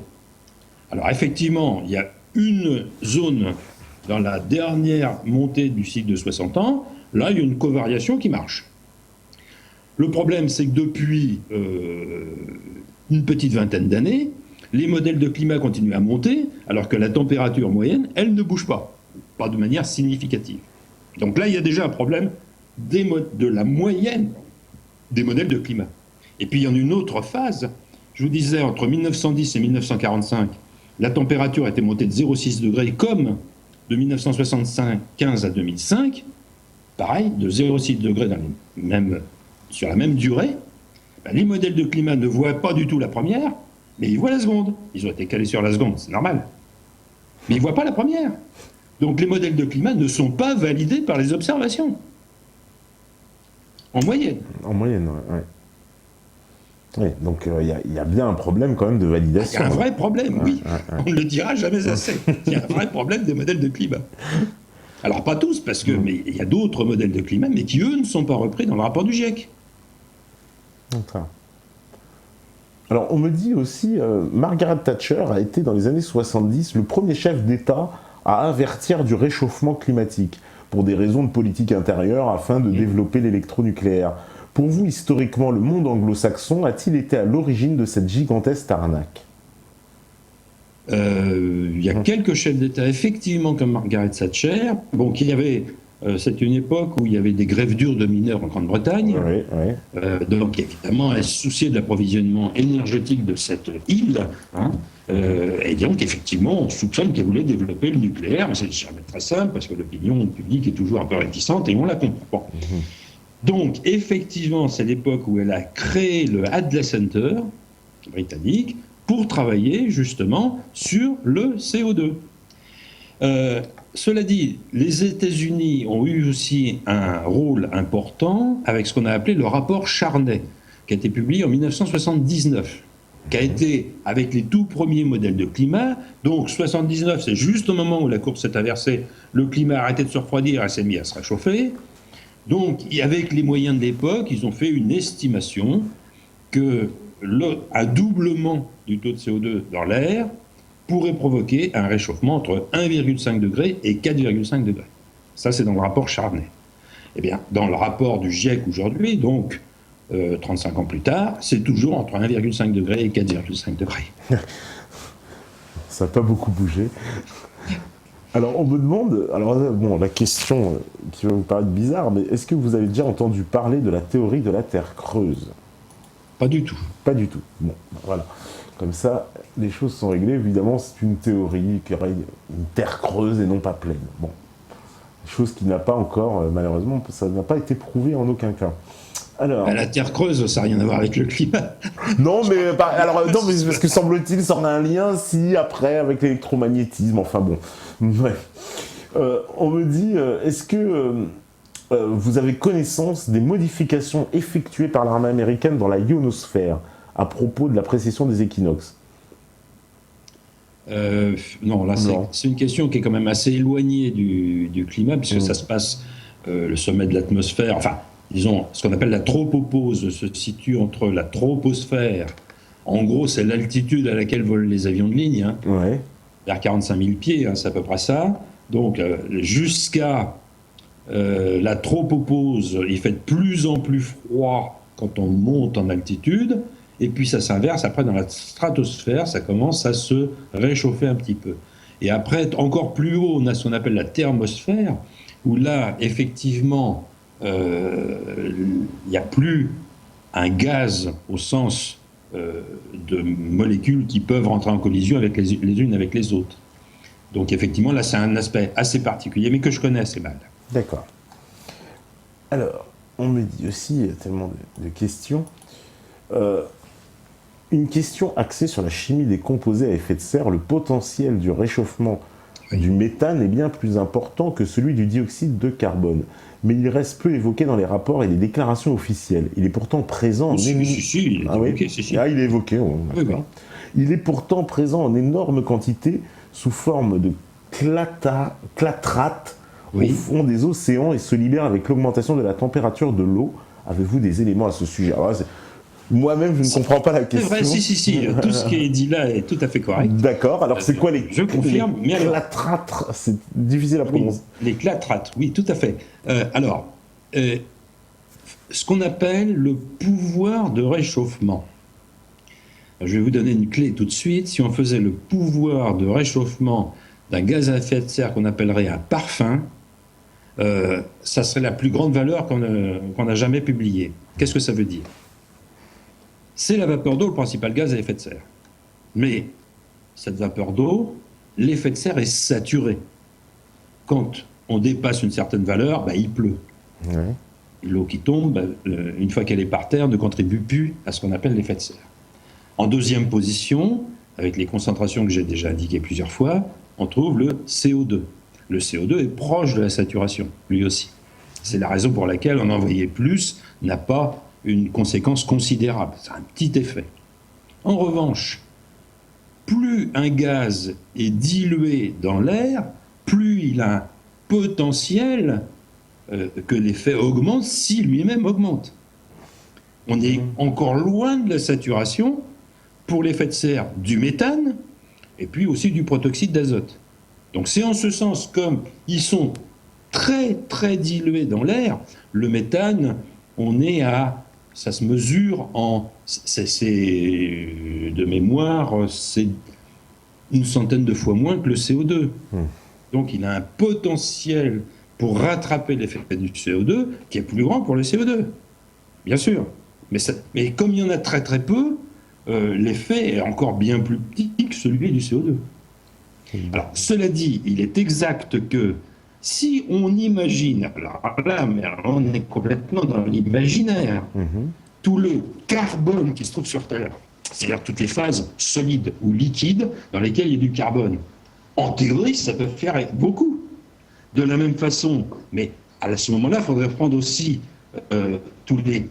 Alors effectivement, il y a une zone dans la dernière montée du cycle de 60 ans, là il y a une covariation qui marche. Le problème, c'est que depuis une petite vingtaine d'années, Les modèles de climat continuent à monter, alors que la température moyenne, elle ne bouge pas de manière significative. Donc là, il y a déjà un problème de la moyenne des modèles de climat. Et puis il y en a une autre phase. Je vous disais, entre 1910 et 1945, la température était montée de 0,6 degrés, comme de 1975 à 2005, pareil, de 0,6 degrés sur la même durée. Les modèles de climat ne voient pas du tout la première, mais ils voient la seconde. Ils ont été calés sur la seconde, c'est normal. Mais ils ne voient pas la première. Donc les modèles de climat ne sont pas validés par les observations. En moyenne. En moyenne, oui. Oui, donc il y a bien un problème quand même de validation. Il y a un vrai problème, oui. On ne le dira jamais assez. Il y a un vrai problème des modèles de climat. Alors pas tous, parce que mais il y a d'autres modèles de climat, mais qui eux ne sont pas repris dans le rapport du GIEC. D'accord. Alors on me dit aussi, Margaret Thatcher a été dans les années 70 le premier chef d'État à avertir du réchauffement climatique pour des raisons de politique intérieure afin de développer l'électronucléaire. Pour vous, historiquement, le monde anglo-saxon a-t-il été à l'origine de cette gigantesque arnaque ? Il y a quelques chefs d'État, effectivement, comme Margaret Thatcher, qui avait... c'était une époque où il y avait des grèves dures de mineurs en Grande-Bretagne. Oui. Donc, évidemment, elle se souciait de l'approvisionnement énergétique de cette île. Et donc, effectivement, on soupçonne qu'elle voulait développer le nucléaire. Mais c'est jamais très simple, parce que l'opinion publique est toujours un peu réticente et on la comprend. Donc, effectivement, c'est l'époque où elle a créé le Hadley Center britannique pour travailler justement sur le CO2. Cela dit, les États-Unis ont eu aussi un rôle important avec ce qu'on a appelé le rapport Charney, qui a été publié en 1979, qui a été avec les tout premiers modèles de climat. Donc 79, c'est juste au moment où la courbe s'est inversée, le climat a arrêté de se refroidir et s'est mis à se réchauffer. Donc, avec les moyens de l'époque, ils ont fait une estimation qu'un doublement du taux de CO2 dans l'air pourrait provoquer un réchauffement entre 1,5 degré et 4,5 degrés. Ça, c'est dans le rapport Charney. Eh bien, dans le rapport du GIEC aujourd'hui, donc 35 ans plus tard, c'est toujours entre 1,5 degré et 4,5 degrés. Ça n'a pas beaucoup bougé. Alors, on me demande, la question qui va vous paraître bizarre, mais est-ce que vous avez déjà entendu parler de la théorie de la Terre creuse ? Pas du tout. Pas du tout. Bon, voilà. Comme ça, les choses sont réglées. Évidemment, c'est une théorie qui aurait une Terre creuse et non pas pleine. Bon, chose qui n'a pas encore, malheureusement, ça n'a pas été prouvé en aucun cas. Alors, la Terre creuse, ça n'a rien à voir avec le climat. Non, mais parce que semble-t-il, ça aurait un lien après avec l'électromagnétisme. Enfin bon. Ouais. On me dit, est-ce que vous avez connaissance des modifications effectuées par l'armée américaine dans la ionosphère à propos de la précession des équinoxes ? Non, là, c'est une question qui est quand même assez éloignée du climat, puisque ça se passe, le sommet de l'atmosphère, enfin, disons, ce qu'on appelle la tropopause se situe entre la troposphère. En gros, c'est l'altitude à laquelle volent les avions de ligne, vers 45 000 pieds, c'est à peu près ça. Donc, jusqu'à la tropopause, il fait de plus en plus froid quand on monte en altitude, et puis ça s'inverse. Après, dans la stratosphère, ça commence à se réchauffer un petit peu. Et après, encore plus haut, on a ce qu'on appelle la thermosphère, où là, effectivement, il n'y a plus un gaz au sens de molécules qui peuvent rentrer en collision avec les unes avec les autres. Donc effectivement, là, c'est un aspect assez particulier, mais que je connais assez mal. D'accord. Alors, on me dit aussi, il y a tellement de questions. Une question axée sur la chimie des composés à effet de serre, le potentiel du réchauffement du méthane est bien plus important que celui du dioxyde de carbone. Mais il reste peu évoqué dans les rapports et les déclarations officielles. Il est pourtant présent en... il est évoqué, il est évoqué, d'accord. Il est pourtant présent en énorme quantité sous forme de clatrate au fond des océans et se libère avec l'augmentation de la température de l'eau. Avez-vous des éléments à ce sujet ? Alors, moi-même, je ne comprends pas la question. C'est vrai, si. Tout ce qui est dit là est tout à fait correct. D'accord. Alors, c'est quoi les... Je confirme. Les clatrates, c'est difficile à prononcer. Les clatrates, oui, tout à fait. Ce qu'on appelle le pouvoir de réchauffement. Je vais vous donner une clé tout de suite. Si on faisait le pouvoir de réchauffement d'un gaz à effet de serre qu'on appellerait un parfum, ça serait la plus grande valeur qu'on n'a jamais publiée. Qu'est-ce que ça veut dire? C'est la vapeur d'eau le principal gaz à effet de serre. Mais cette vapeur d'eau, l'effet de serre est saturé. Quand on dépasse une certaine valeur, il pleut. Ouais. L'eau qui tombe, une fois qu'elle est par terre, ne contribue plus à ce qu'on appelle l'effet de serre. En deuxième position, avec les concentrations que j'ai déjà indiquées plusieurs fois, on trouve le CO2. Le CO2 est proche de la saturation, lui aussi. C'est la raison pour laquelle en envoyer plus n'a pas une conséquence considérable. C'est un petit effet. En revanche, plus un gaz est dilué dans l'air, plus il a un potentiel que l'effet augmente si lui-même augmente. On est encore loin de la saturation pour l'effet de serre du méthane et puis aussi du protoxyde d'azote. Donc c'est en ce sens, comme ils sont très très dilués dans l'air, le méthane, on est à, ça se mesure en, de mémoire, c'est une centaine de fois moins que le CO2. Donc il a un potentiel pour rattraper l'effet du CO2 qui est plus grand pour le CO2, bien sûr. Mais comme il y en a très très peu, l'effet est encore bien plus petit que celui du CO2. Alors, cela dit, il est exact que si on imagine, alors là, mais on est complètement dans l'imaginaire, tout le carbone qui se trouve sur Terre, c'est-à-dire toutes les phases solides ou liquides dans lesquelles il y a du carbone, en théorie, ça peut faire beaucoup. De la même façon, mais à ce moment-là, il faudrait prendre aussi tous les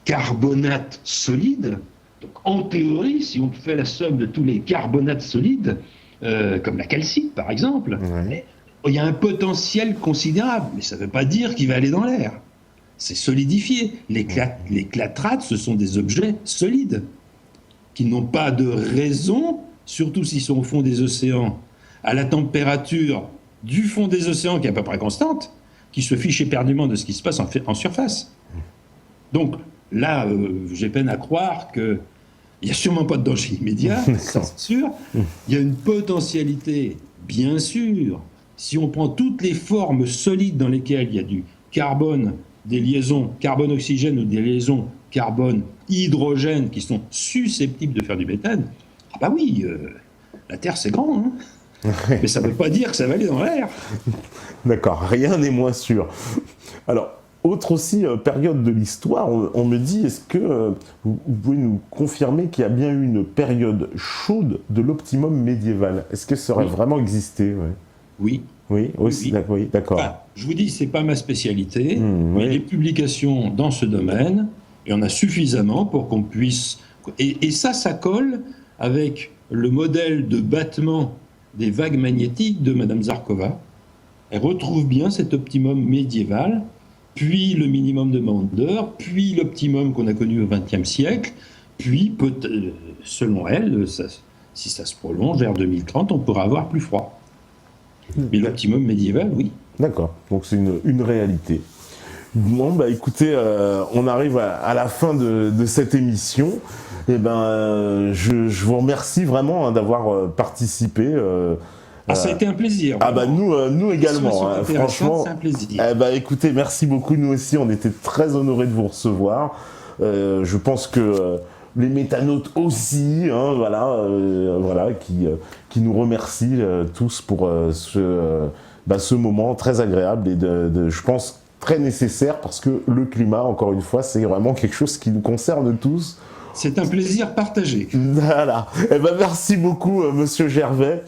carbonates solides. Donc, en théorie, si on fait la somme de tous les carbonates solides, comme la calcite par exemple, il y a un potentiel considérable, mais ça ne veut pas dire qu'il va aller dans l'air. C'est solidifié. Les clatrates, ce sont des objets solides qui n'ont pas de raison, surtout s'ils sont au fond des océans, à la température du fond des océans qui est à peu près constante, qui se fiche éperdument de ce qui se passe en surface. Donc là, j'ai peine à croire qu'il n'y a sûrement pas de danger immédiat, ça c'est sûr. Il y a une potentialité, bien sûr, si on prend toutes les formes solides dans lesquelles il y a du carbone, des liaisons carbone-oxygène ou des liaisons carbone-hydrogène qui sont susceptibles de faire du méthane, ah bah oui, la Terre c'est grand, hein. Mais ça ne veut pas dire que ça va aller dans l'air. D'accord, rien n'est moins sûr. Alors, autre aussi période de l'histoire, on me dit, est-ce que vous pouvez nous confirmer qu'il y a bien eu une période chaude de l'optimum médiéval? Est-ce que ça aurait vraiment existé? Oui. Oui, aussi, oui, d'accord. Enfin, je vous dis, ce n'est pas ma spécialité, mais les publications dans ce domaine, il y en a suffisamment pour qu'on puisse... Et ça colle avec le modèle de battement des vagues magnétiques de Madame Zarkova. Elle retrouve bien cet optimum médiéval, puis le minimum de Maunder, puis l'optimum qu'on a connu au XXe siècle, puis, selon elle, si ça se prolonge vers 2030, on pourra avoir plus froid. Mais l'optimum médiéval, oui. D'accord, donc c'est une réalité. Bon, bah écoutez, on arrive à la fin de cette émission. Eh ben, je vous remercie vraiment d'avoir participé. Ça a été un plaisir. Ah bah nous également, franchement. C'est un plaisir. Eh ben, écoutez, merci beaucoup. Nous aussi, on était très honorés de vous recevoir. Je pense que les méthanautes aussi, hein, voilà, qui nous remercient tous pour ce moment très agréable et je pense très nécessaire parce que le climat, encore une fois, c'est vraiment quelque chose qui nous concerne tous. C'est un plaisir partagé. Voilà. Eh ben, merci beaucoup, Monsieur Gervais,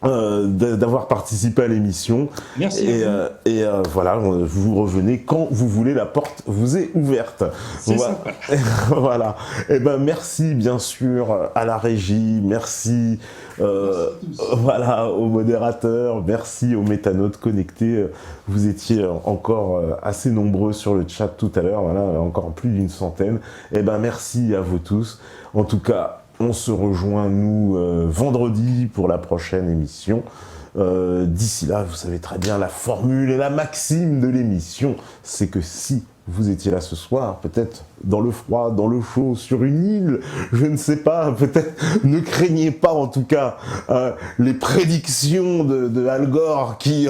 d'avoir participé à l'émission. Merci. Et voilà, vous revenez quand vous voulez, la porte vous est ouverte. C'est sympa. Voilà. Et ben merci bien sûr à la régie, merci voilà aux modérateurs, merci aux méthanautes connectés. Vous étiez encore assez nombreux sur le chat tout à l'heure, voilà, encore plus d'une centaine. Et ben merci à vous tous. En tout cas, on se rejoint, nous, vendredi pour la prochaine émission. D'ici là, vous savez très bien la formule et la maxime de l'émission, c'est que si vous étiez là ce soir, peut-être dans le froid, dans le chaud, sur une île, je ne sais pas, peut-être ne craignez pas en tout cas les prédictions de Al Gore qui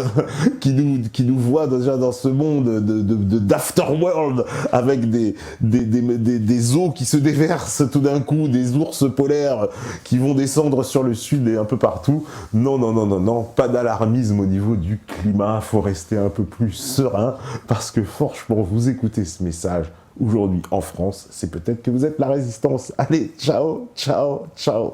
nous voit déjà dans ce monde d'afterworld avec des eaux qui se déversent tout d'un coup, des ours polaires qui vont descendre sur le sud et un peu partout. Non, non, non, non, non, pas d'alarmisme au niveau du climat, faut rester un peu plus serein parce que franchement, vous écoutez ce message aujourd'hui en France, c'est peut-être que vous êtes la résistance. Allez, ciao, ciao, ciao.